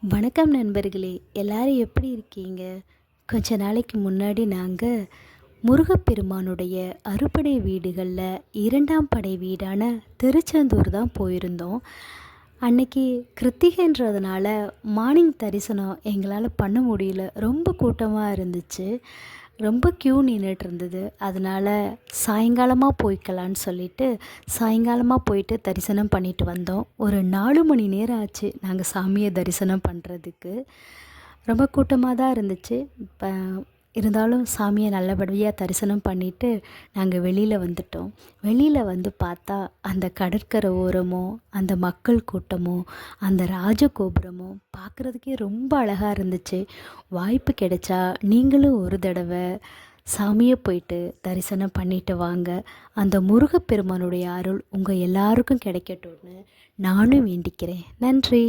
வணக்கம் நண்பர்களே, எல்லாரும் எப்படி இருக்கீங்க? கொஞ்ச நாளைக்கு முன்னாடி நாங்கள் முருகப்பெருமானுடைய அறுபடை வீடுகளில் 2ஆம் படை வீடான திருச்செந்தூர் தான் போயிருந்தோம். அன்னைக்கு கிருத்திகைன்றதுனால மார்னிங் தரிசனம் எங்களால் பண்ண முடியல. ரொம்ப கூட்டமாக இருந்துச்சு. ரொம்ப க்யூ நின்றுட்டு இருந்தது. அதனால் சாயங்காலமாக போய்க்கலான்னு சொல்லிட்டு சாயங்காலமாக போயிட்டு தரிசனம் பண்ணிட்டு வந்தோம். ஒரு 4 மணி நேரம் ஆச்சு நாங்கள் சாமியை தரிசனம் பண்ணுறதுக்கு. ரொம்ப கூட்டமாக தான் இருந்துச்சு. இப்போ இருந்தாலும் சாமியை நல்லபடியாக தரிசனம் பண்ணிவிட்டு நாங்கள் வெளியில் வந்துட்டோம். வெளியில் வந்து பார்த்தா அந்த கடற்கரை ஓரமோ, அந்த மக்கள் கூட்டமோ, அந்த ராஜகோபுரமோ பார்க்குறதுக்கே ரொம்ப அழகாக இருந்துச்சு. வாய்ப்பு கிடைச்சா நீங்களும் ஒரு தடவை சாமியை போயிட்டு தரிசனம் பண்ணிட்டு வாங்க. அந்த முருகப்பெருமானுடைய அருள் உங்கள் எல்லாருக்கும் கிடைக்கட்டும்னு நானும் வேண்டிக்கிறேன். நன்றி.